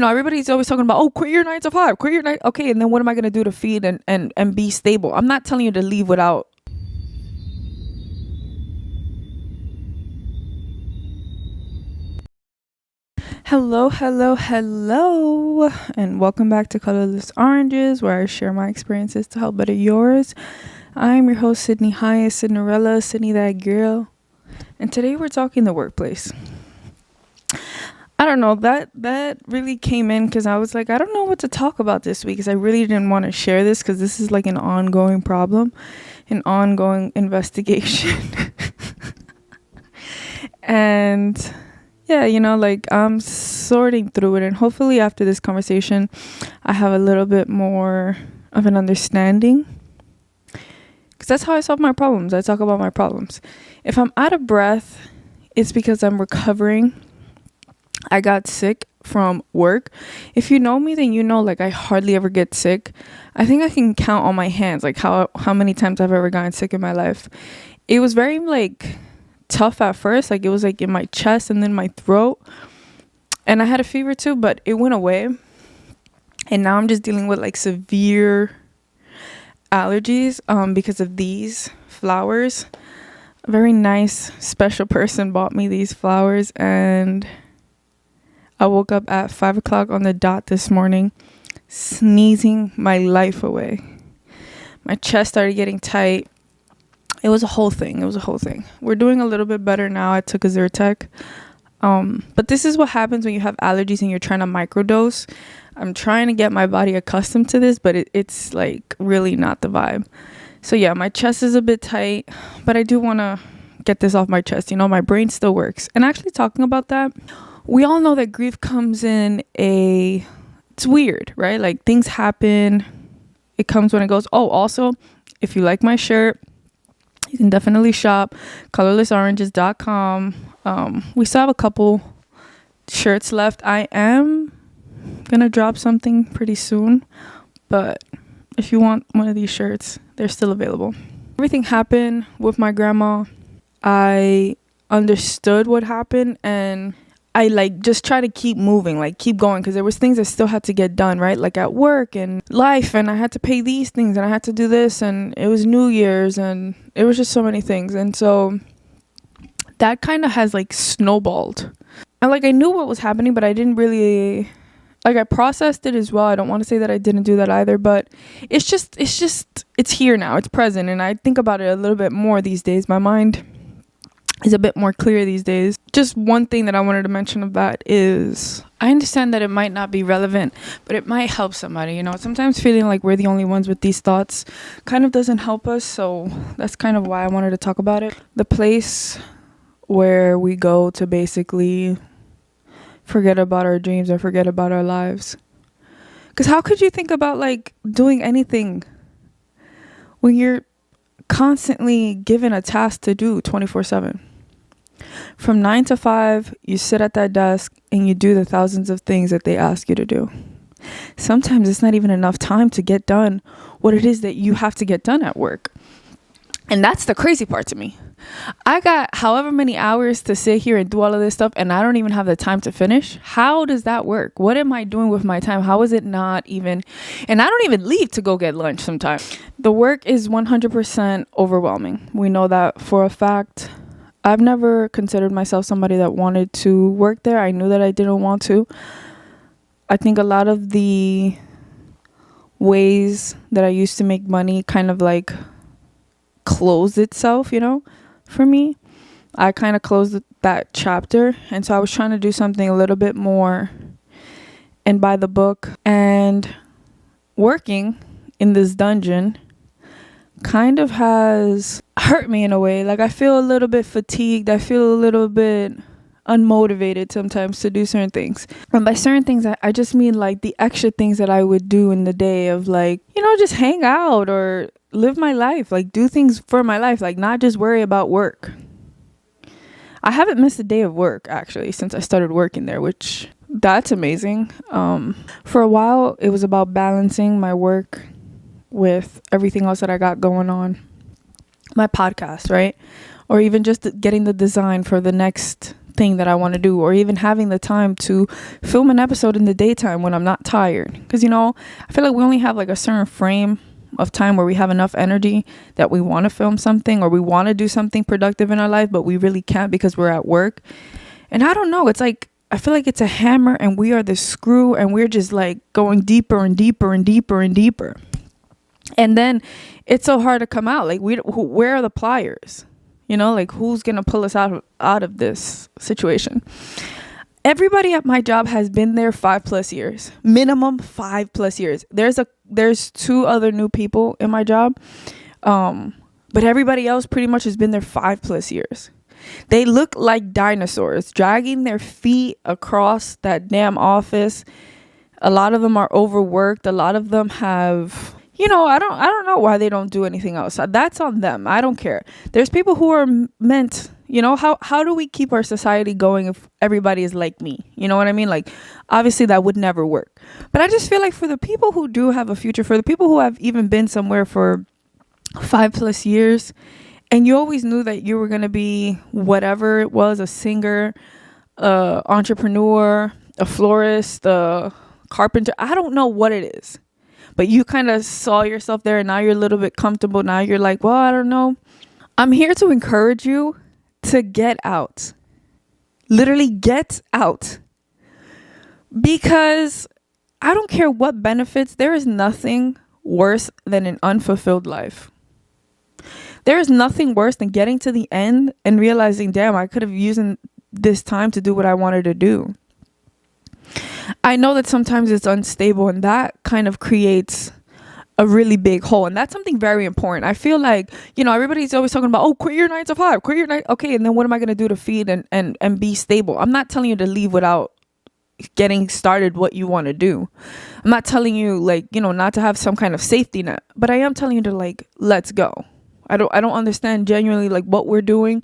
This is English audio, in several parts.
everybody's always talking about, oh, quit your 9 to 5, quit your 9. Okay, and then what am I going to do to feed and be stable? I'm not telling you to leave without. Hello, hello, hello, and welcome back to Colorless Oranges, where I share my experiences to help better yours. I'm your host, Sydney Hayes, Cinderella, Sydney that girl, and today we're talking the workplace. I don't know, that really came in because I was like, I don't know what to talk about this week, because I really didn't want to share this because this is like an ongoing problem, an ongoing investigation. And yeah, I'm sorting through it, and hopefully after this conversation I have a little bit more of an understanding, because that's how I solve my problems. I talk about my problems. If I'm out of breath, it's because I'm recovering. I got sick from work. If you know me, then you know, like, I hardly ever get sick. I think I can count on my hands, like, how many times I've ever gotten sick in my life. It was very, like, tough at first. Like, it was, like, in my chest and then my throat. And I had a fever, too, but it went away. And now I'm just dealing with, like, severe allergies because of these flowers. A very nice, special person bought me these flowers, and I woke up at 5 o'clock on the dot this morning, sneezing my life away. My chest started getting tight. It was a whole thing. We're doing a little bit better now. I took a Zyrtec. But this is what happens when you have allergies and you're trying to microdose. I'm trying to get my body accustomed to this, but it's like really not the vibe. So yeah, my chest is a bit tight, but I do want to get this off my chest. My brain still works. And actually, talking about that, we all know that grief comes in it's weird, right? Like, things happen. It comes when it goes. Oh, also, if you like my shirt, you can definitely shop colorlessoranges.com. We still have a couple shirts left. I am gonna drop something pretty soon, but if you want one of these shirts, they're still available. Everything happened with my grandma. I understood what happened, and I just try to keep moving, like keep going, because there was things that still had to get done, right? Like at work and life, and I had to pay these things, and I had to do this, and it was New Year's, and it was just so many things. And so that kind of has like snowballed. And like, I knew what was happening, but I didn't really, like, I processed it as well. I don't want to say that I didn't do that either, but it's here now. It's present, and I think about it a little bit more these days. My mind is a bit more clear these days. Just one thing that I wanted to mention of that is, I understand that it might not be relevant, but it might help somebody. Sometimes feeling like we're the only ones with these thoughts kind of doesn't help us. So that's kind of why I wanted to talk about it. The place where we go to basically forget about our dreams or forget about our lives. Because how could you think about like doing anything when you're constantly given a task to do 24/7? From 9 to 5, you sit at that desk and you do the thousands of things that they ask you to do. Sometimes it's not even enough time to get done what it is that you have to get done at work. And that's the crazy part to me. I got however many hours to sit here and do all of this stuff, and I don't even have the time to finish. How does that work? What am I doing with my time? How is it not even? And I don't even leave to go get lunch sometimes. The work is 100% overwhelming. We know that for a fact. I've never considered myself somebody that wanted to work there. I knew that I didn't want to. I think a lot of the ways that I used to make money kind of like closed itself, for me. I kind of closed that chapter, and so I was trying to do something a little bit more and by the book. And working in this dungeon kind of has hurt me in a way. Like, I feel a little bit fatigued. I feel a little bit unmotivated sometimes to do certain things. And by certain things, I just mean like the extra things that I would do in the day of like, just hang out or live my life, like do things for my life, like not just worry about work. I haven't missed a day of work actually since I started working there, which that's amazing. For a while, it was about balancing my work with everything else that I got going on. My podcast, right? Or even just getting the design for the next thing that I want to do, or even having the time to film an episode in the daytime when I'm not tired. Because, I feel like we only have like a certain frame of time where we have enough energy that we want to film something, or we want to do something productive in our life, but we really can't because we're at work. And I don't know, it's like, I feel like it's a hammer and we are the screw, and we're just like going deeper and deeper and deeper and deeper. And then it's so hard to come out. Like, where are the pliers? Like, who's going to pull us out of this situation? Everybody at my job has been there 5+ years, minimum 5+ years. There's 2 other new people in my job. But everybody else pretty much has been there 5+ years. They look like dinosaurs dragging their feet across that damn office. A lot of them are overworked. A lot of them have, I don't know why they don't do anything else. That's on them. I don't care. There's people who are meant, how do we keep our society going if everybody is like me? You know what I mean? Like, obviously that would never work. But I just feel like for the people who do have a future, for the people who have even been somewhere for 5+ years, and you always knew that you were going to be whatever it was, a singer, entrepreneur, a florist, a carpenter. I don't know what it is. But you kind of saw yourself there, and now you're a little bit comfortable. Now you're like, well, I don't know. I'm here to encourage you to get out. Literally get out. Because I don't care what benefits. There is nothing worse than an unfulfilled life. There is nothing worse than getting to the end and realizing, damn, I could have used this time to do what I wanted to do. I know that sometimes it's unstable, and that kind of creates a really big hole. And that's something very important. I feel like, everybody's always talking about, oh, quit your 9 to 5, quit your 9. Okay, and then what am I going to do to feed and be stable? I'm not telling you to leave without getting started what you want to do. I'm not telling you, like, not to have some kind of safety net. But I am telling you to, like, let's go. I don't understand genuinely, like, what we're doing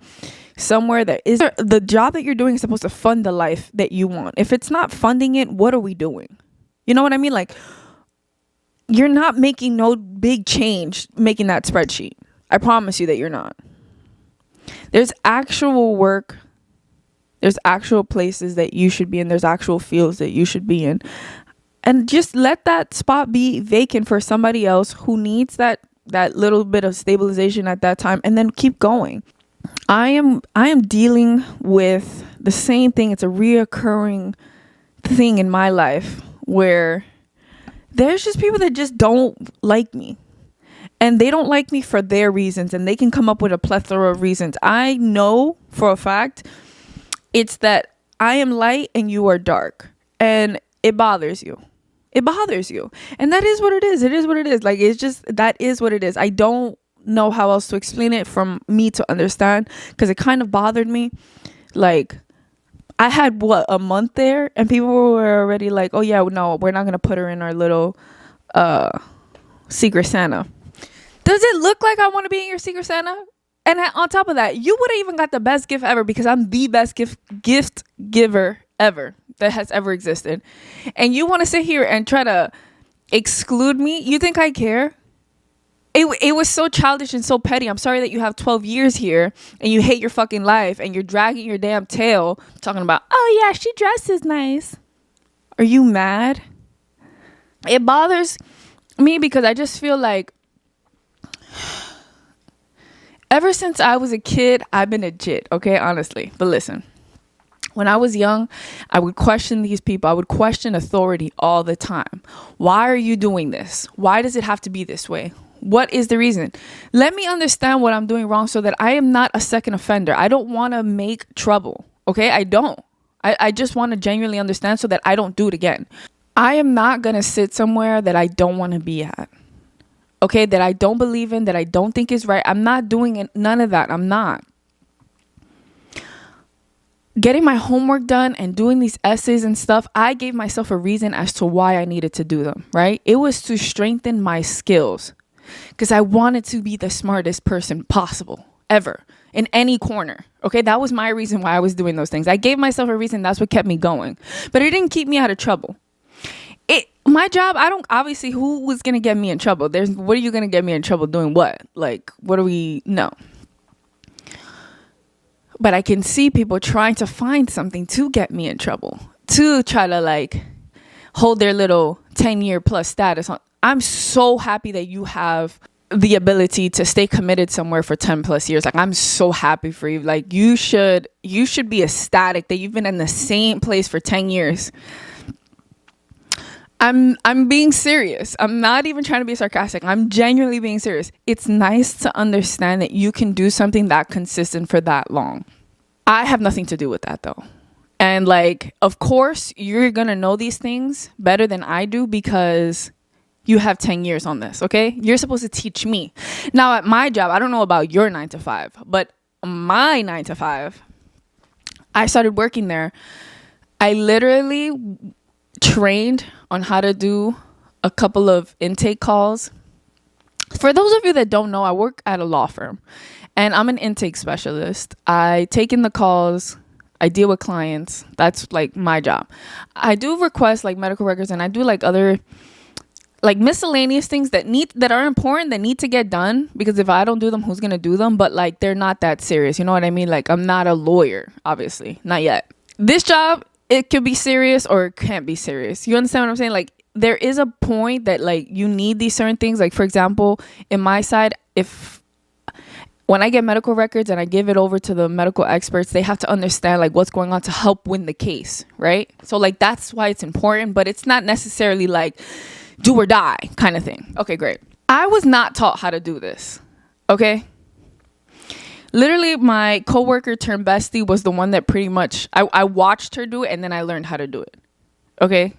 somewhere that is the job that you're doing is supposed to fund the life that you want. If it's not funding it, what are we doing? You know what I mean? Like, you're not making no big change making that spreadsheet. I promise you that you're not. There's actual work. There's actual places that you should be in. There's actual fields that you should be in. And just let that spot be vacant for somebody else who needs that little bit of stabilization at that time, and then keep going. I am dealing with the same thing. It's a reoccurring thing in my life where there's just people that just don't like me, and they don't like me for their reasons, and they can come up with a plethora of reasons. I know for a fact it's that I am light and you are dark, and it bothers you. It bothers you. And that is what it is. It is what it is. Like, it's just, that is what it is. I don't know how else to explain it from me to understand, because it kind of bothered me. Like, I had a month there, and people were already like, oh yeah, no, we're not going to put her in our little Secret Santa. Does it look like I want to be in your Secret Santa? And on top of that, you would have even got the best gift ever, because I'm the best gift giver ever that has ever existed. And you want to sit here and try to exclude me? You think I care? It was so childish and so petty. I'm sorry that you have 12 years here and you hate your fucking life and you're dragging your damn tail talking about, oh yeah, she dresses nice. Are you mad? It bothers me because I just feel like ever since I was a kid, I've been a jit, okay? Honestly. But listen, when I was young, I would question these people. I would question authority all the time. Why are you doing this? Why does it have to be this way? What is the reason? Let me understand what I'm doing wrong so that I am not a second offender. I don't want to make trouble, okay? I don't. I just want to genuinely understand so that I don't do it again. I am not going to sit somewhere that I don't want to be at, okay? That I don't believe in, that I don't think is right. I'm not doing it. None of that. I'm not. Getting my homework done and doing these essays and stuff, I gave myself a reason as to why I needed to do them, right? It was to strengthen my skills because I wanted to be the smartest person possible ever in any corner, okay? That was my reason why I was doing those things. I gave myself a reason. That's what kept me going, but it didn't keep me out of trouble. My job, I don't, obviously, who was going to get me in trouble? What are you going to get me in trouble doing what? Like, what are we, no. But I can see people trying to find something to get me in trouble, to try to like hold their little 10-year plus status on. I'm so happy that you have the ability to stay committed somewhere for 10 plus years. Like, I'm so happy for you. Like, you should be ecstatic that you've been in the same place for 10 years. I'm being serious. I'm not even trying to be sarcastic. I'm genuinely being serious. It's nice to understand that you can do something that consistent for that long. I have nothing to do with that though. And like, of course, you're going to know these things better than I do because you have 10 years on this, okay? You're supposed to teach me. Now at my job, I don't know about your 9 to 5, but my 9 to 5, I started working there. I literally trained on how to do a couple of intake calls. For those of you that don't know, I work at a law firm and I'm an intake specialist. I take in the calls, I deal with clients. That's like my job. I do request like medical records and I do like other like miscellaneous things that are important, that need to get done, because if I don't do them, who's going to do them? But like, they're not that serious. You know what I mean? Like, I'm not a lawyer, obviously, not yet. This job, it could be serious or it can't be serious. You understand what I'm saying? Like, there is a point that like you need these certain things. Like, for example, in my side, when I get medical records and I give it over to the medical experts, they have to understand like what's going on to help win the case, right? So like, that's why it's important, but it's not necessarily like do or die kind of thing. Okay, great. I was not taught how to do this. Okay. Literally, my coworker turned bestie was the one that pretty much I watched her do it and then I learned how to do it. Okay.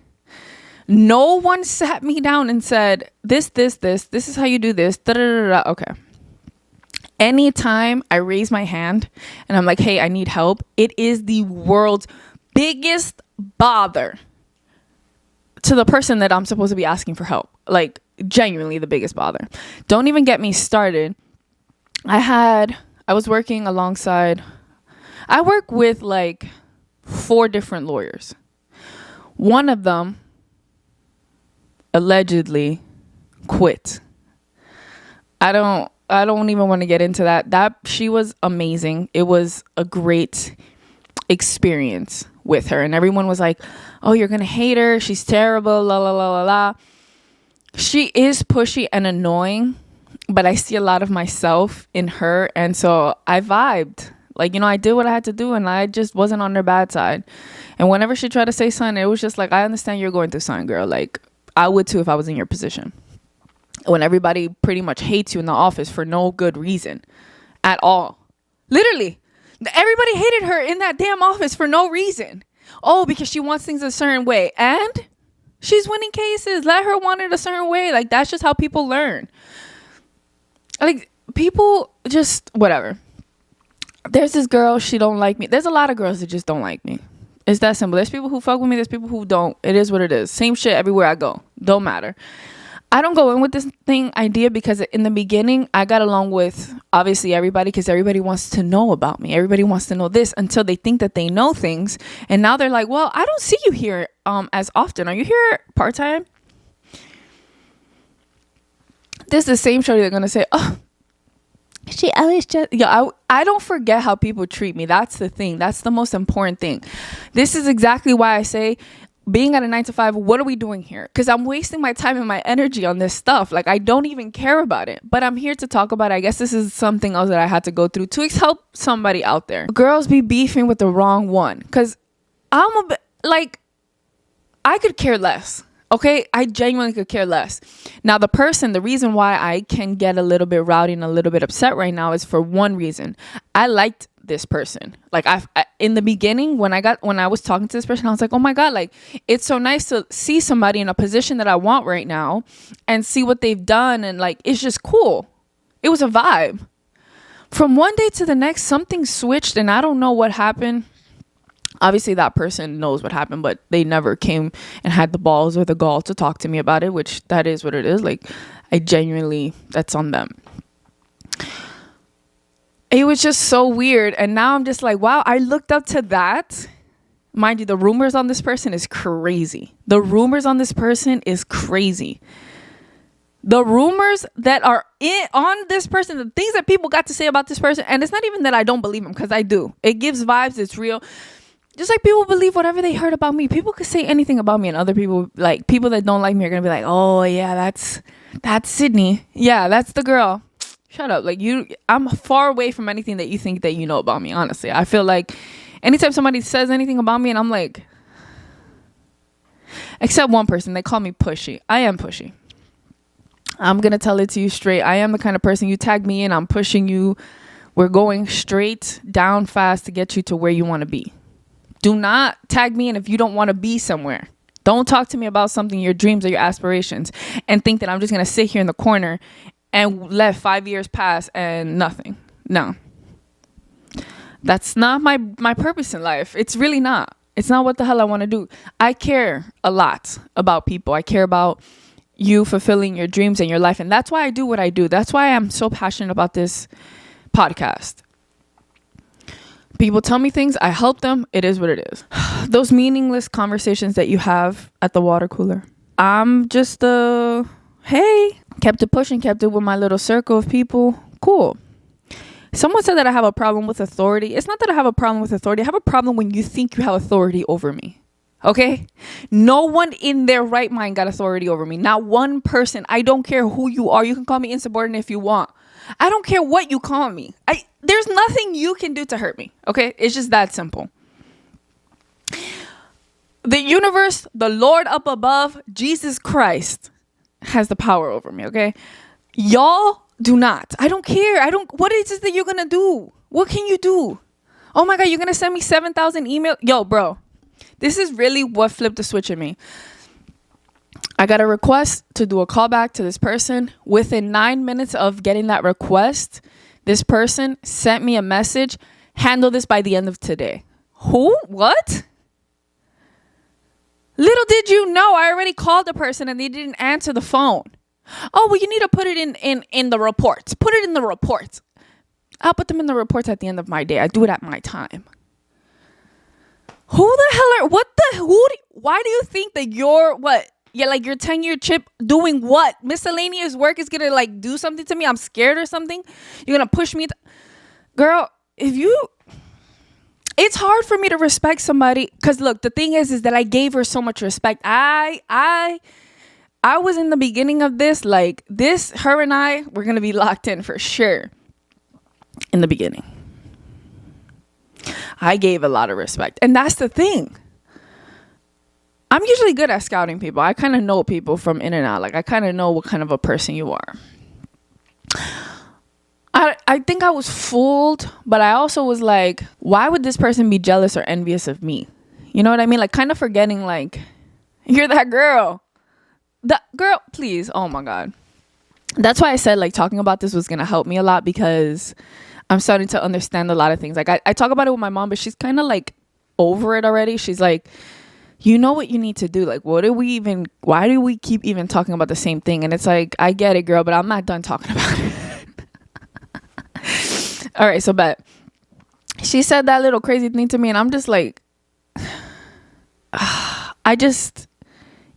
No one sat me down and said, this is how you do this. Da, da, da, da. Okay. Anytime I raise my hand and I'm like, hey, I need help, it is the world's biggest bother to the person that I'm supposed to be asking for help. Like, genuinely the biggest bother. Don't even get me started. I was working alongside, I work with like 4 different lawyers. One of them allegedly quit. I don't even want to get into that. She was amazing. It was a great experience with her. And everyone was like, oh, you're going to hate her. She's terrible. La, la, la, la, la. She is pushy and annoying, but I see a lot of myself in her. And so I vibed. Like, I did what I had to do and I just wasn't on her bad side. And whenever she tried to say something, it was just like, I understand you're going through something, girl. Like, I would too if I was in your position. When everybody pretty much hates you in the office for no good reason at all. Literally, everybody hated her in that damn office for no reason. Oh, because she wants things a certain way. And she's winning cases. Let her want it a certain way. Like, that's just how people learn. Like, people just, whatever. There's this girl, she don't like me. There's a lot of girls that just don't like me. It's that simple. There's people who fuck with me. There's people who don't. It is what it is. Same shit everywhere I go. Don't matter. I don't go in with this idea because in the beginning, I got along with obviously everybody because everybody wants to know about me. Everybody wants to know this until they think that they know things. And now they're like, well, I don't see you here as often. Are you here part-time? This is the same show they're going to say, oh, she always just... I don't forget how people treat me. That's the thing. That's the most important thing. This is exactly why I say... being at a 9 to 5, what are we doing here? Because I'm wasting my time and my energy on this stuff. Like, I don't even care about it. But I'm here to talk about it. I guess this is something else that I had to go through to help somebody out there. Girls be beefing with the wrong one. Because I'm a bit, like, I could care less. Okay? I genuinely could care less. Now, the reason why I can get a little bit rowdy and a little bit upset right now is for one reason. I liked this person. Like, in the beginning, when I was talking to this person, I was like, oh my God, like, it's so nice to see somebody in a position that I want right now and see what they've done. And like, it's just cool. It was a vibe. From one day to the next, something switched and I don't know what happened. Obviously that person knows what happened, but they never came and had the balls or the gall to talk to me about it, which that is what it is. Like, that's on them. It was just so weird. And now I'm just like, wow, I looked up to that. Mind you, the rumors on this person is crazy. The rumors that are on this person, the things that people got to say about this person, and it's not even that I don't believe them, because I do. It gives vibes. It's real. Just like people believe whatever they heard about me. People could say anything about me, and other people, like people that don't like me, are gonna be like, oh yeah, that's Sydney. Yeah, that's the girl. Shut up. Like I'm far away from anything that you think that you know about me. Honestly, I feel like anytime somebody says anything about me, and I'm like, except one person, they call me pushy. I am pushy. I'm gonna tell it to you straight. I am the kind of person, you tag me in, I'm pushing you. We're going straight down fast to get you to where you want to be. Do not tag me in if you don't want to be somewhere. Don't talk to me about something, your dreams or your aspirations, and think that I'm just going to sit here in the corner and let 5 years pass and nothing. No. That's not my purpose in life. It's really not. It's not what the hell I want to do. I care a lot about people. I care about you fulfilling your dreams in your life. And that's why I do what I do. That's why I'm so passionate about this podcast. People tell me things, I help them. It is what it is. Those meaningless conversations that you have at the water cooler. I'm just hey, kept it pushing, kept it with my little circle of people. Cool. Someone said that I have a problem with authority. It's not that I have a problem with authority. I have a problem when you think you have authority over me. Okay? No one in their right mind got authority over me. Not one person. I don't care who you are. You can call me insubordinate if you want. I don't care what you call me. There's nothing you can do to hurt me. Okay? It's just that simple. The universe, the Lord up above, Jesus Christ has the power over me. Okay? Y'all do not. I don't care. What is it that you're going to do? What can you do? Oh my God, you're going to send me 7,000 emails? Yo, bro, this is really what flipped the switch in me. I got a request to do a callback to this person. Within 9 minutes of getting that request, this person sent me a message. Handle this by the end of today. Who? What? Little did you know, I already called the person and they didn't answer the phone. Oh, well, you need to put it in the reports. Put it in the reports. I'll put them in the reports at the end of my day. I do it at my time. Who the hell why do you think that you're what? Yeah, like your 10-year chip doing what? Miscellaneous work is going to like do something to me? I'm scared or something? You're going to push me? Girl, it's hard for me to respect somebody. Because look, the thing is that I gave her so much respect. I was in the beginning of this, like this, her and I, we're going to be locked in for sure. In the beginning. I gave a lot of respect. And that's the thing. I'm usually good at scouting people. I kind of know people from in and out. Like I kind of know what kind of a person you are. I think I was fooled, but I also was like, why would this person be jealous or envious of me? You know what I mean? Like kind of forgetting like, you're that girl. That girl, please. Oh my God. That's why I said like talking about this was going to help me a lot and I'm starting to understand a lot of things. Like I talk about it with my mom, but she's kind of like over it already. She's like, you know what you need to do. Like, why do we keep even talking about the same thing? And it's like, I get it, girl, but I'm not done talking about it. All right. So, but she said that little crazy thing to me and I'm just like,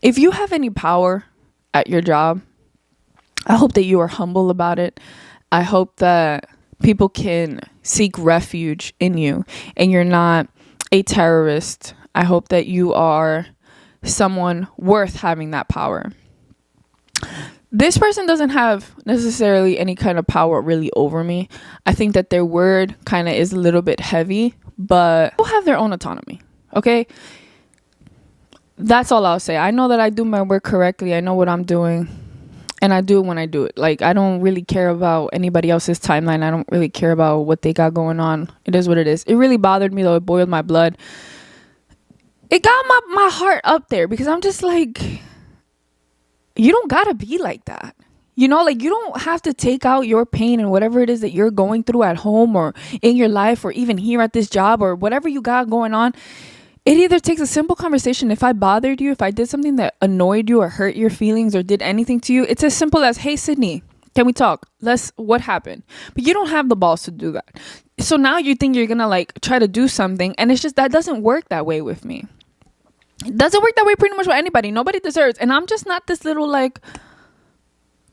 if you have any power at your job, I hope that you are humble about it. I hope that people can seek refuge in you and you're not a terrorist. I hope that you are someone worth having that power. This person doesn't have necessarily any kind of power really over me. I think that their word kind of is a little bit heavy, but people have their own autonomy. Okay? That's all I'll say. I know that I do my work correctly. I know what I'm doing. And I do it when I do it. Like, I don't really care about anybody else's timeline. I don't really care about what they got going on. It is what it is. It really bothered me, though. It boiled my blood. It got my heart up there because I'm just like, you don't gotta be like that. You know, like you don't have to take out your pain and whatever it is that you're going through at home or in your life or even here at this job or whatever you got going on. It either takes a simple conversation. If I bothered you, if I did something that annoyed you or hurt your feelings or did anything to you, it's as simple as, hey, Sydney, can we talk? What happened? But you don't have the balls to do that. So now you think you're going to like try to do something. And it's just, that doesn't work that way with me. It doesn't work that way pretty much with anybody. Nobody deserves. And I'm just not this little like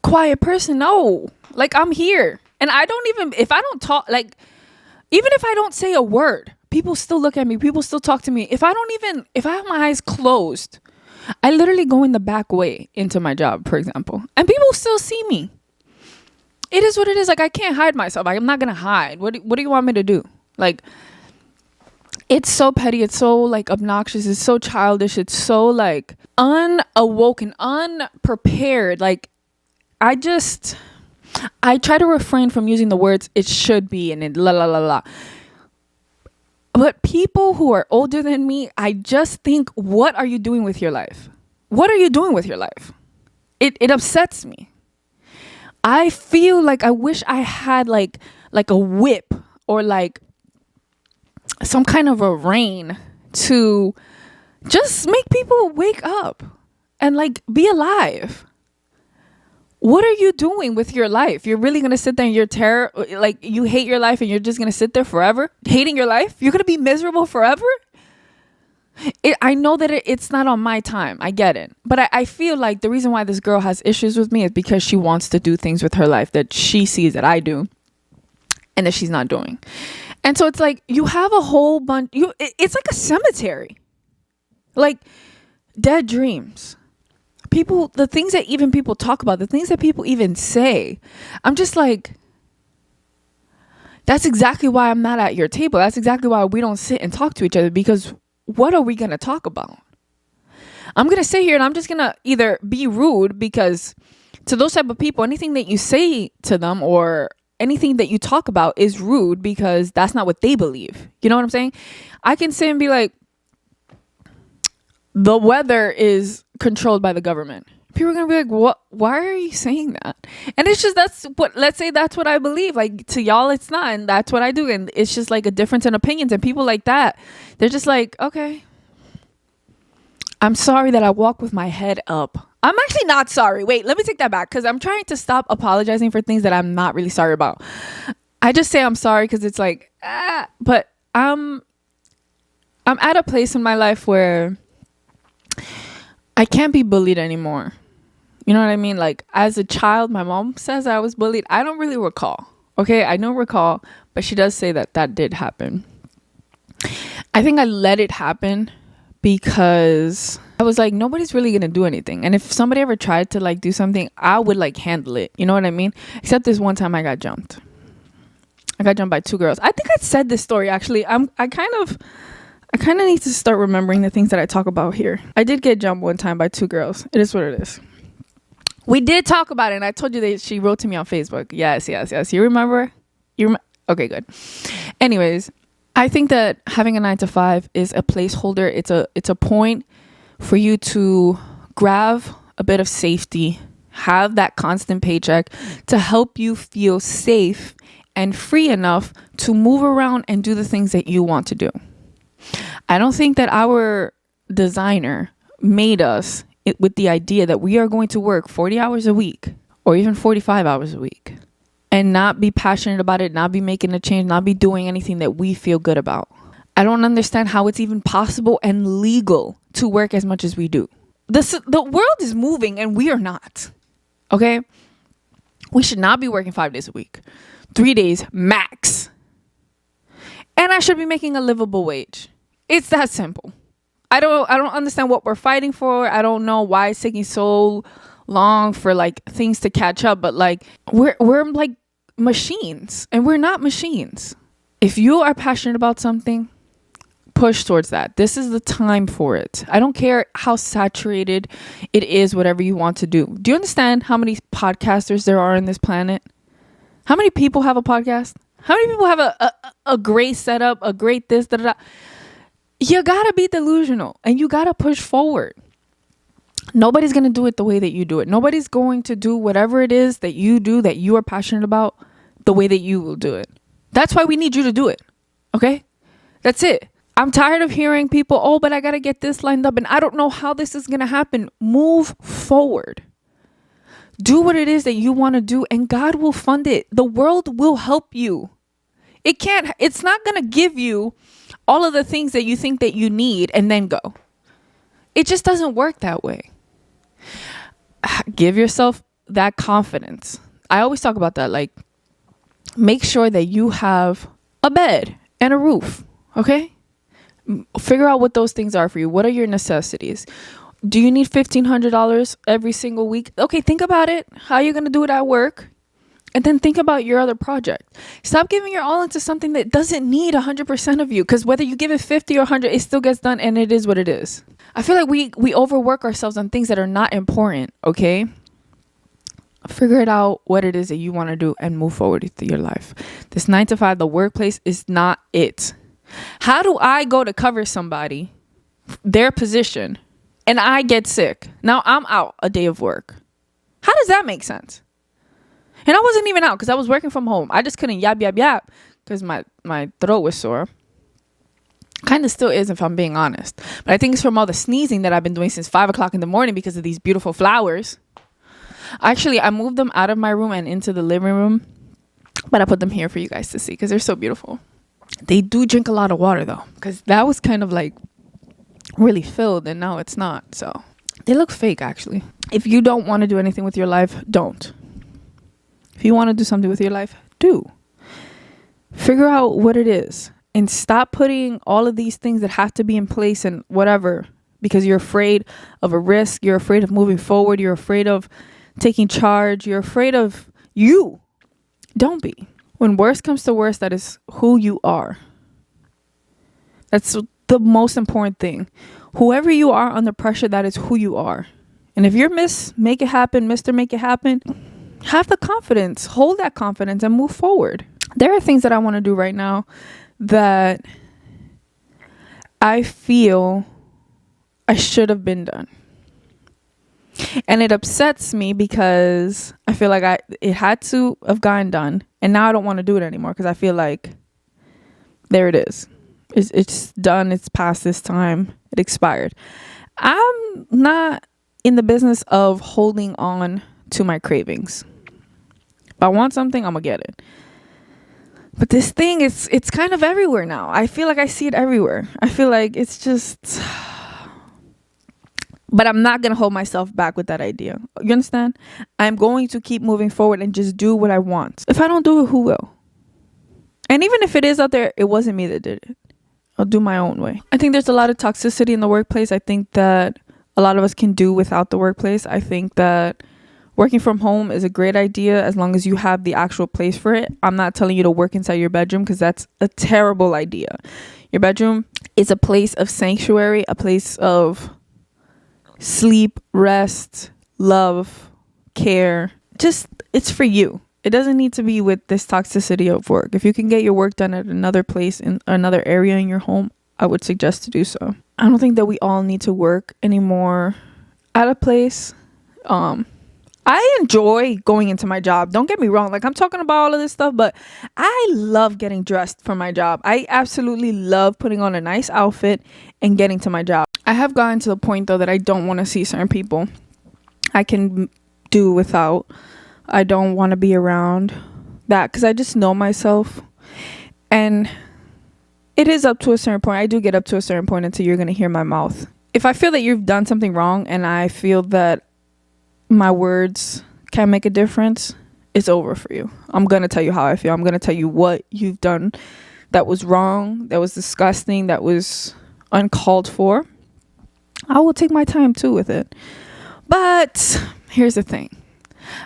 quiet person. No, like, I'm here. And I don't even, if I don't talk, like, even if I don't say a word, people still look at me. People still talk to me. If I have my eyes closed, I literally go in the back way into my job, for example, and people still see me. It is what it is. Like, I can't hide myself. I'm not going to hide. What do you want me to do? Like, it's so petty. It's so, like, obnoxious. It's so childish. It's so, like, unawoken, unprepared. Like, I try to refrain from using the words "it should be" and la la la la. But people who are older than me, I just think, what are you doing with your life? What are you doing with your life? It upsets me. I feel like I wish I had like a whip or like some kind of a rein to just make people wake up and like be alive. What are you doing with your life? You're really going to sit there and you hate your life and you're just going to sit there forever hating your life? You're going to be miserable forever? I know that it's not on my time. I get it. But I feel like the reason why this girl has issues with me is because she wants to do things with her life that she sees that I do and that she's not doing. And so it's like you have a whole bunch. It's like a cemetery. Like dead dreams. People, the things that even people talk about, the things that people even say, I'm just like, that's exactly why I'm not at your table. That's exactly why we don't sit and talk to each other, because what are we going to talk about? I'm going to sit here and I'm just going to either be rude, because to those type of people, anything that you say to them or anything that you talk about is rude because that's not what they believe. You know what I'm saying? I can sit and be like, the weather is controlled by the government. People are going to be like, what? Why are you saying that? And it's just, let's say that's what I believe. Like, to y'all, it's not. And that's what I do. And it's just like a difference in opinions. And people like that, they're just like, okay, I'm sorry that I walk with my head up. I'm actually not sorry. Wait, let me take that back, because I'm trying to stop apologizing for things that I'm not really sorry about. I just say I'm sorry because it's like, but I'm at a place in my life where I can't be bullied anymore. You know what I mean? Like, as a child, my mom says I was bullied. I don't really recall. Okay, I don't recall, but she does say that did happen. I think I let it happen because I was like, nobody's really gonna do anything. And if somebody ever tried to like do something, I would like handle it. You know what I mean? Except this one time I got jumped. I got jumped by 2 girls. I think I said this story actually. I kind of need to start remembering the things that I talk about here. I did get jumped one time by 2 girls. It is what it is. We did talk about it, and I told you that she wrote to me on Facebook. Yes. You remember? Okay, good. Anyways, I think that having a 9 to 5 is a placeholder. It's a point for you to grab a bit of safety, have that constant paycheck to help you feel safe and free enough to move around and do the things that you want to do. I don't think that our designer made us with the idea that we are going to work 40 hours a week or even 45 hours a week and not be passionate about it, not be making a change, not be doing anything that we feel good about. I don't understand how it's even possible and legal to work as much as we do. The world is moving and we are not. Okay? We should not be working 5 days a week. 3 days max. And I should be making a livable wage. It's that simple. I don't understand what we're fighting for. I don't know why it's taking so long for like things to catch up, but like we're like machines, and we're not machines. If you are passionate about something, push towards that. This is the time for it. I don't care how saturated it is, whatever you want to do. Do you understand how many podcasters there are on this planet? How many people have a podcast? How many people have a great setup, a great this, da, da, da? You gotta be delusional and you gotta push forward. Nobody's gonna do it the way that you do it. Nobody's going to do whatever it is that you do that you are passionate about the way that you will do it. That's why we need you to do it. Okay? That's it. I'm tired of hearing people, but I gotta get this lined up and I don't know how this is gonna happen. Move forward. Do what it is that you want to do and God will fund it. The world will help you. It's not gonna give you all of the things that you think that you need and then go. It just doesn't work that way. Give yourself that confidence. I always talk about that. Like, make sure that you have a bed and a roof. Okay? Figure out what those things are for you. What are your necessities? Do you need $1,500 every single week? Okay, think about it. How are you going to do it at work? And then think about your other project. Stop giving your all into something that doesn't need 100% of you. Because whether you give it 50 or 100, it still gets done, and it is what it is. I feel like we overwork ourselves on things that are not important, okay? Figure it out what it is that you want to do and move forward with your life. This 9 to 5, the workplace is not it. How do I go to cover somebody, their position, and I get sick? Now I'm out a day of work. How does that make sense? And I wasn't even out because I was working from home. I just couldn't yap because my throat was sore. Kind of still is, if I'm being honest. But I think it's from all the sneezing that I've been doing since 5 o'clock in the morning because of these beautiful flowers. Actually, I moved them out of my room and into the living room. But I put them here for you guys to see because they're so beautiful. They do drink a lot of water though, because that was kind of like really filled and now it's not. So they look fake actually. If you don't want to do anything with your life, don't. If you want to do something with your life, do. Figure out what it is and stop putting all of these things that have to be in place and whatever because you're afraid of a risk. You're afraid of moving forward. You're afraid of taking charge. You're afraid of you. Don't be. When worst comes to worst, that is who you are. That's the most important thing. Whoever you are under pressure, that is who you are. And if you're Miss Make It Happen, Mr. Make It Happen, have the confidence, hold that confidence and move forward. There are things that I want to do right now that I feel I should have been done. And it upsets me because I feel like it had to have gotten done. And now I don't want to do it anymore because I feel like there it is. It's done. It's past this time. It expired. I'm not in the business of holding on to my cravings. If I want something, I'm gonna get it. But this thing, it's kind of everywhere now. I feel like I see it everywhere. I feel like it's just... But I'm not going to hold myself back with that idea. You understand? I'm going to keep moving forward and just do what I want. If I don't do it, who will? And even if it is out there, it wasn't me that did it. I'll do my own way. I think there's a lot of toxicity in the workplace. I think that a lot of us can do without the workplace. I think that working from home is a great idea as long as you have the actual place for it. I'm not telling you to work inside your bedroom because that's a terrible idea. Your bedroom is a place of sanctuary, a place of sleep, rest, love, care. Just, it's for you. It doesn't need to be with this toxicity of work. If you can get your work done at another place, in another area in your home, I would suggest to do so. I don't think that we all need to work anymore at a place. I enjoy going into my job. Don't get me wrong. Like, I'm talking about all of this stuff, but I love getting dressed for my job. I absolutely love putting on a nice outfit and getting to my job. I have gotten to the point, though, that I don't want to see certain people. I can do without. I don't want to be around that because I just know myself. And it is up to a certain point. I do get up to a certain point until you're going to hear my mouth. If I feel that you've done something wrong and I feel that my words can make a difference, it's over for you. I'm going to tell you how I feel. I'm going to tell you what you've done that was wrong, that was disgusting, that was uncalled for. I will take my time too with it. But here's the thing.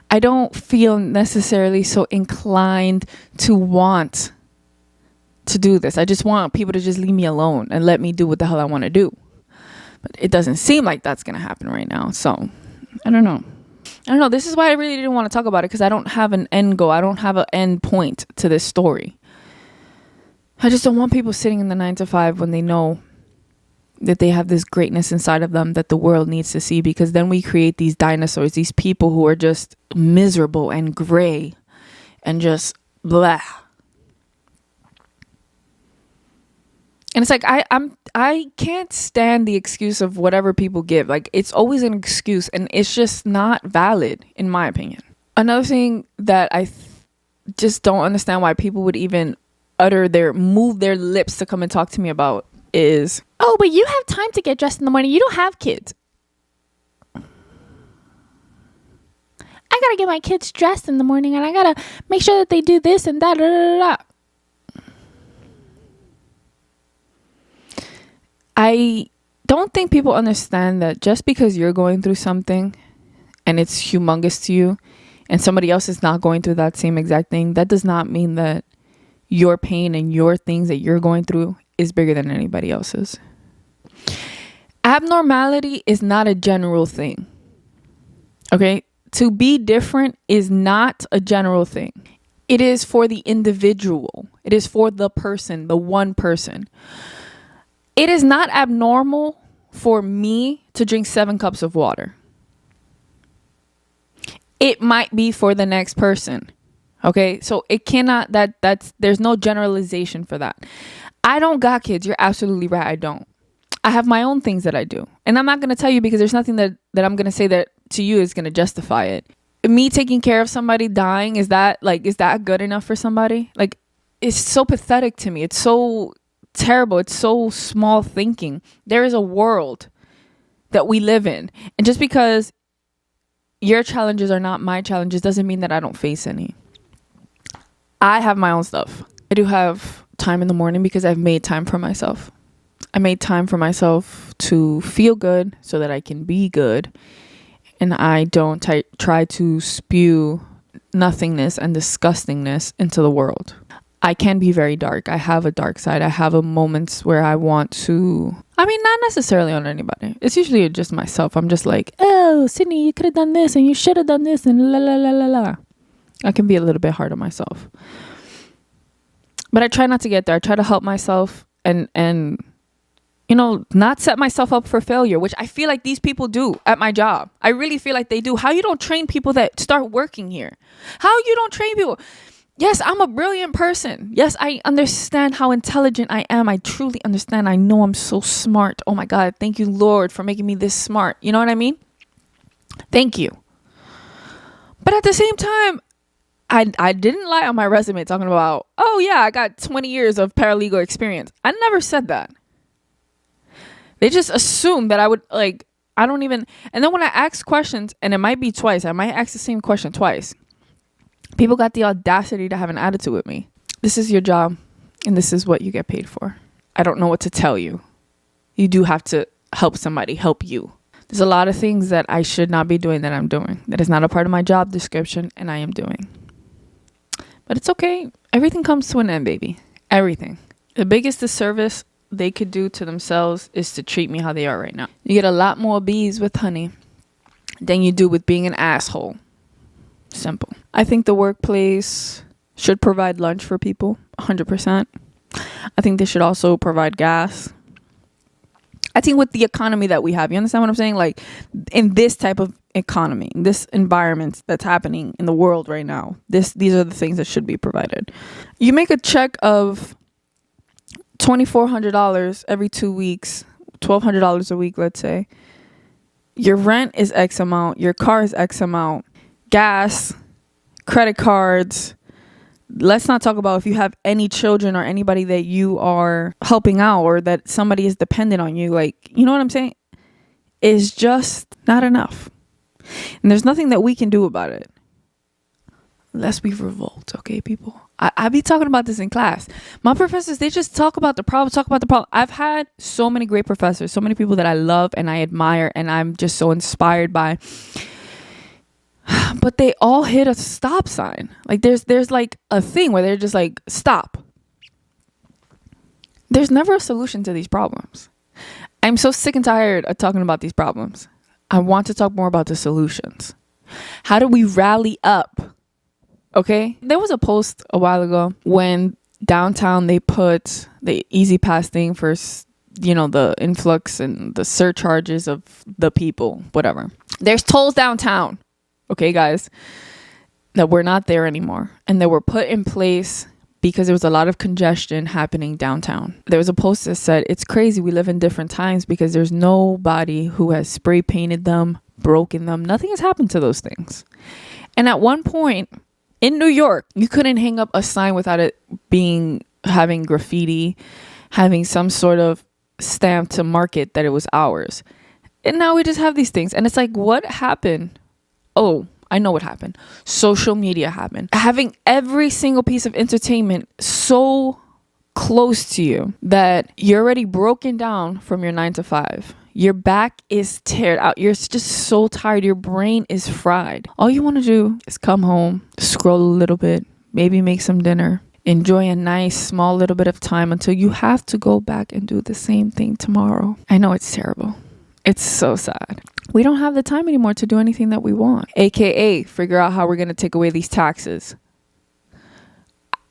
I don't feel necessarily so inclined to want to do this. I just want people to just leave me alone and let me do what the hell I want to do. But it doesn't seem like that's going to happen right now. So I don't know. This is why I really didn't want to talk about it, because I don't have an end goal. I don't have an end point to this story. I just don't want people sitting in the 9 to 5 when they know that they have this greatness inside of them that the world needs to see, because then we create these dinosaurs, these people who are just miserable and gray and just blah. And it's like, I can't stand the excuse of whatever people give. Like, it's always an excuse, and it's just not valid, in my opinion. Another thing that I just don't understand why people would even move their lips to come and talk to me about is, oh, but you have time to get dressed in the morning. You don't have kids. I gotta get my kids dressed in the morning, and I gotta make sure that they do this and that. Da, da, da, da. I don't think people understand that just because you're going through something and it's humongous to you and somebody else is not going through that same exact thing, that does not mean that your pain and your things that you're going through is bigger than anybody else's. Abnormality is not a general thing. Okay? To be different is not a general thing. It is for the individual. It is for the person, the one person. It is not abnormal for me to drink 7 cups of water. It might be for the next person. Okay? So it cannot, there's no generalization for that. I don't got kids. You're absolutely right. I don't. I have my own things that I do. And I'm not going to tell you because there's nothing that I'm going to say that to you is going to justify it. Me taking care of somebody dying, is that good enough for somebody? Like, it's so pathetic to me. It's so terrible. It's so small thinking. There is a world that we live in. And just because your challenges are not my challenges doesn't mean that I don't face any. I have my own stuff. I do have time in the morning because I've made time for myself. I made time for myself to feel good so that I can be good. And I don't try to spew nothingness and disgustingness into the world. I can be very dark. I have a dark side. I have moments where I want to, not necessarily on anybody. It's usually just myself. I'm just like, oh, Sydney, you could have done this and you should have done this and la la la la la. I can be a little bit hard on myself. But I try not to get there. I try to help myself and not set myself up for failure, which I feel like these people do at my job. I really feel like they do. How you don't train people that start working here? How you don't train people? Yes, I'm a brilliant person. Yes, I understand how intelligent I am. I truly understand. I know I'm so smart. Oh my God. Thank you, Lord, for making me this smart. You know what I mean? Thank you. But at the same time, I didn't lie on my resume talking about, oh yeah, I got 20 years of paralegal experience. I never said that. They just assume that I would I don't even. And then when I ask questions, and it might be twice, I might ask the same question twice. People got the audacity to have an attitude with me. This is your job, and this is what you get paid for. I don't know what to tell you. You do have to help somebody help you. There's a lot of things that I should not be doing that I'm doing. That is not a part of my job description, and I am doing. But it's okay. Everything comes to an end, baby. Everything. The biggest disservice they could do to themselves is to treat me how they are right now. You get a lot more bees with honey than you do with being an asshole. Simple. I think the workplace should provide lunch for people, 100%. I think they should also provide gas. I think with the economy that we have, you understand what I'm saying? Like, in this type of economy, this environment that's happening in the world right now, these are the things that should be provided. You make a check of $2,400 every 2 weeks, $1,200 a week, let's say. Your rent is X amount. Your car is X amount. Gas, credit cards. Let's not talk about if you have any children or anybody that you are helping out or that somebody is dependent on you. Like, you know what I'm saying? It's just not enough. And there's nothing that we can do about it. Lest we revolt, okay, people? I be talking about this in class. My professors, they just talk about the problem. I've had so many great professors, so many people that I love and I admire and I'm just so inspired by. But they all hit a stop sign. Like there's like a thing where they're just like, stop. There's never a solution to these problems. I'm so sick and tired of talking about these problems. I want to talk more about the solutions. How do we rally up? Okay? There was a post a while ago when downtown they put the Easy Pass thing for, the influx and the surcharges of the people, whatever. There's tolls downtown. Okay, guys, that we're not there anymore. And they were put in place because there was a lot of congestion happening downtown. There was a post that said, it's crazy. We live in different times because there's nobody who has spray painted them, broken them. Nothing has happened to those things. And at one point in New York, you couldn't hang up a sign without it having graffiti, having some sort of stamp to mark it that it was ours. And now we just have these things. And it's like, what happened? Oh, I know what happened. Social media happened. Having every single piece of entertainment so close to you that you're already broken down from your 9 to 5. Your back is tired out. You're just so tired. Your brain is fried. All you want to do is come home, scroll a little bit, maybe make some dinner, enjoy a nice small little bit of time until you have to go back and do the same thing tomorrow. I know it's terrible. It's so sad. We don't have the time anymore to do anything that we want, aka figure out how we're going to take away these taxes.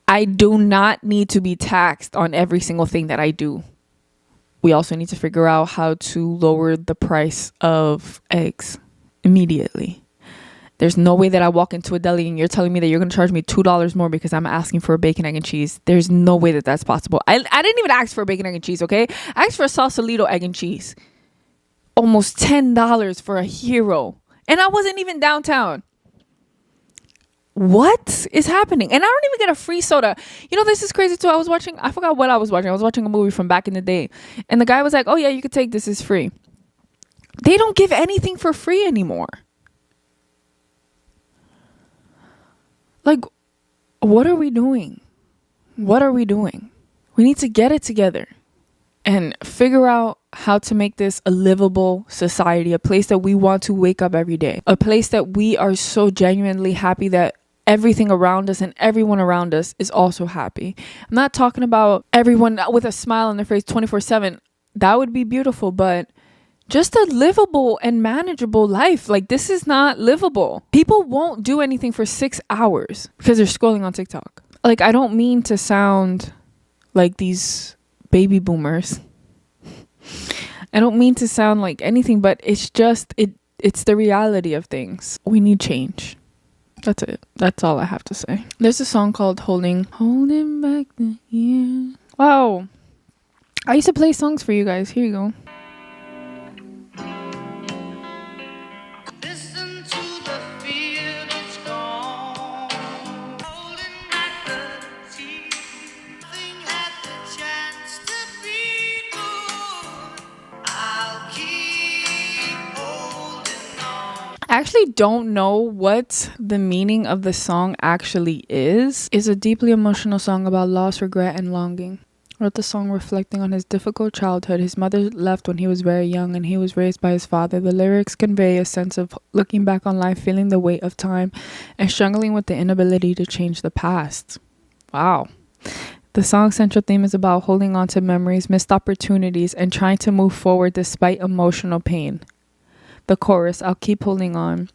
I do not need to be taxed on every single thing that I do. We also need to figure out how to lower the price of eggs immediately. There's no way that I walk into a deli and you're telling me that you're going to charge me $2 more because I'm asking for a bacon, egg, and cheese. There's no way that that's possible. I didn't even ask for a bacon, egg, and cheese, okay? I asked for a Sausalito egg and cheese. Almost $10 for a hero. And I wasn't even downtown. What is happening? And I don't even get a free soda. You know, this is crazy too. I forgot what I was watching. I was watching a movie from back in the day. And the guy was like, oh yeah, you could take this, it's free. They don't give anything for free anymore. Like, what are we doing? What are we doing? We need to get it together and figure out how to make this a livable society, a place that we want to wake up every day, a place that we are so genuinely happy that everything around us and everyone around us is also happy. I'm not talking about everyone with a smile on their face 24/7. That would be beautiful, but just a livable and manageable life. Like, this is not livable. People won't do anything for 6 hours because they're scrolling on TikTok. Like, I don't mean to sound like these baby boomers. I don't mean to sound like anything, but it's just, it's the reality of things. We need change. That's it. That's all I have to say. There's a song called Holding Back the Years. Wow. I used to play songs for you guys. Here you go. I actually don't know what the meaning of the song actually is. It's a deeply emotional song about loss, regret, and longing. Wrote the song reflecting on his difficult childhood. His mother left when he was very young and he was raised by his father. The lyrics convey a sense of looking back on life, feeling the weight of time, and struggling with the inability to change the past. Wow. The song's central theme is about holding on to memories, missed opportunities, and trying to move forward despite emotional pain. The chorus, I'll keep holding on,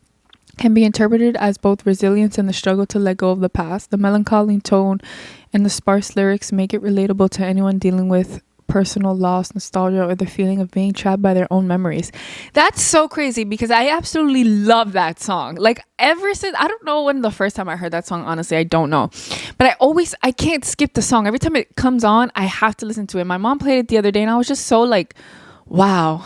can be interpreted as both resilience and the struggle to let go of the past. The melancholy tone and the sparse lyrics make it relatable to anyone dealing with personal loss, nostalgia, or the feeling of being trapped by their own memories. That's so crazy because I absolutely love that song. Like, ever since, I don't know when the first time I heard that song, honestly, I don't know. But I can't skip the song. Every time it comes on, I have to listen to it. My mom played it the other day and I was just so like, wow.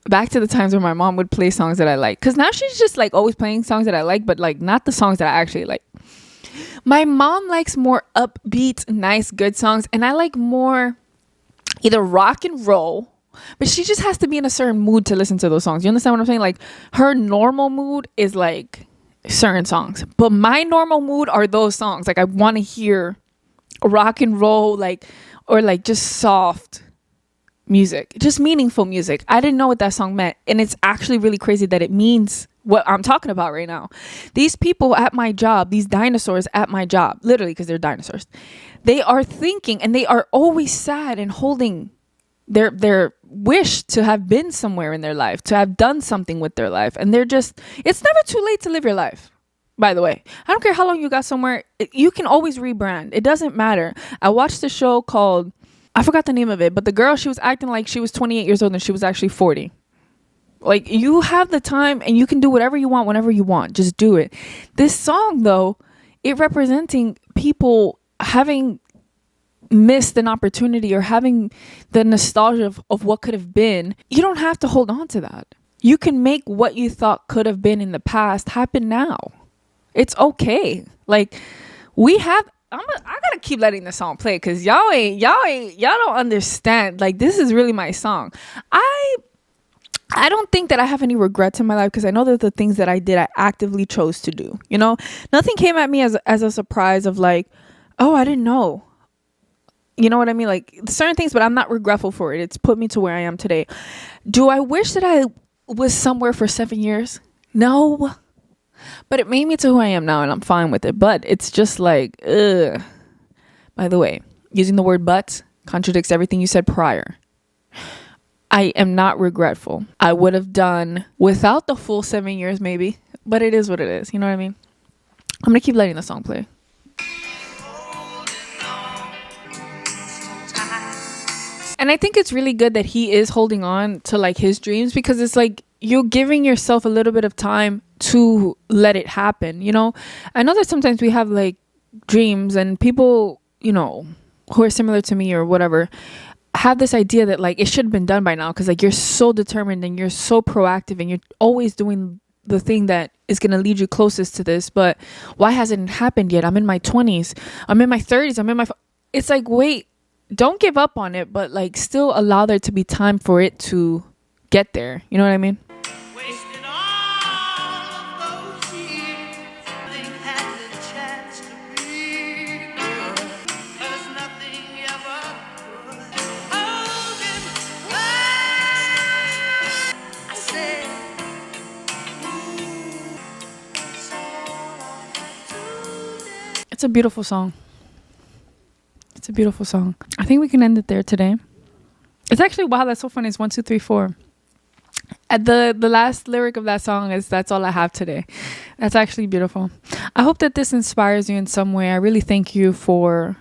Back to the times where my mom would play songs that I like. Because now she's just like always playing songs that I like, but like not the songs that I actually like. My mom likes more upbeat, nice, good songs. And I like more either rock and roll. But she just has to be in a certain mood to listen to those songs. You understand what I'm saying? Like, her normal mood is like certain songs. But my normal mood are those songs. Like, I want to hear rock and roll, like, or like just soft music, just meaningful music. I didn't know what that song meant, and it's actually really crazy that it means what I'm talking about right now. These people at my job, these dinosaurs at my job, literally because they're dinosaurs, they are thinking and they are always sad and holding their wish to have been somewhere in their life, to have done something with their life, and they're just, it's never too late to live your life. By the way, I don't care how long you got somewhere, you can always rebrand. It doesn't matter. I watched a show called, I forgot the name of it, but the girl, she was acting like she was 28 years old and she was actually 40. Like, you have the time and you can do whatever you want whenever you want. Just do it. This song, though, it representing people having missed an opportunity or having the nostalgia of what could have been. You don't have to hold on to that. You can make what you thought could have been in the past happen now. It's okay. Like, I gotta keep letting the song play because y'all don't understand. Like, this is really my song. I don't think that I have any regrets in my life because I know that the things that I did, I actively chose to do. You know, nothing came at me as a surprise of like, oh, I didn't know. You know what I mean? Like certain things, but I'm not regretful for it. It's put me to where I am today. Do I wish that I was somewhere for 7 years? No. But it made me to who I am now, and I'm fine with it. But it's just like, ugh. By the way, using the word but contradicts everything you said prior. I am not regretful. I would have done without the full 7 years maybe, but it is what it is. You know what I mean? I'm going to keep letting the song play. And I think it's really good that he is holding on to like his dreams, because it's like you're giving yourself a little bit of time to let it happen. You know, I know that sometimes we have like dreams, and people, you know, who are similar to me or whatever, have this idea that like it should have been done by now, because like you're so determined and you're so proactive and you're always doing the thing that is going to lead you closest to this. But why hasn't it happened yet? I'm in my 20s, I'm in my 30s, it's like, wait, don't give up on it, but like still allow there to be time for it to get there. You know what I mean? It's a beautiful song. It's a beautiful song. I think we can end it there today. It's actually, wow, that's so funny. It's 1, 2, 3, 4. At the last lyric of that song is, that's all I have today. That's actually beautiful. I hope that this inspires you in some way. I really thank you for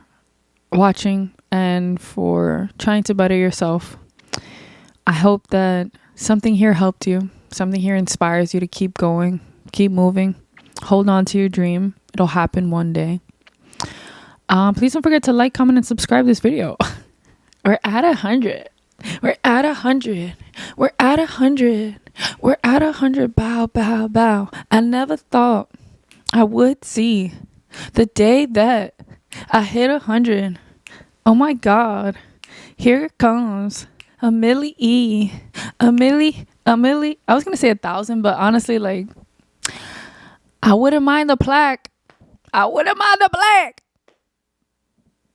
watching and for trying to better yourself. I hope that something here helped you. Something here inspires you to keep going, keep moving, hold on to your dream. It'll happen one day. Please don't forget to like, comment, and subscribe this video. We're at 100. We're at 100. We're at 100. We're at 100. Bow, bow, bow. I never thought I would see the day that I hit 100. Oh my God. Here it comes. A milli. I was going to say 1,000, but honestly, like, I wouldn't mind the plaque. I wouldn't mind the plaque.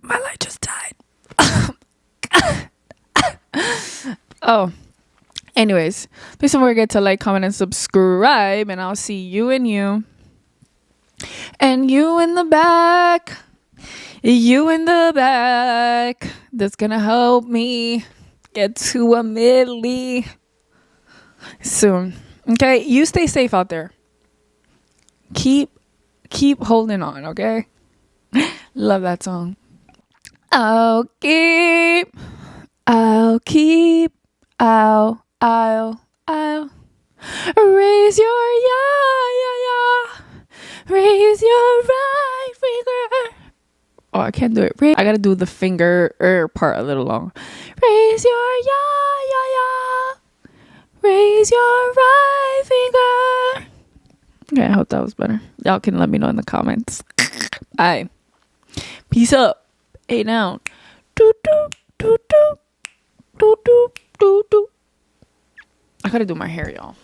My light just died. Oh, anyways, please don't forget to like, comment, and subscribe, and I'll see you and you. And you in the back. You in the back. That's gonna help me get to a milli soon. Okay, you stay safe out there. Keep holding on, okay? Love that song. I'll keep, I'll raise your raise your right finger. Oh, I can't do it. I gotta do the finger part a little long. Raise your raise your right finger. Okay, I hope that was better. Y'all can let me know in the comments. Alright, peace up. Hey, down. Do do do do do do do do. I gotta do my hair, y'all.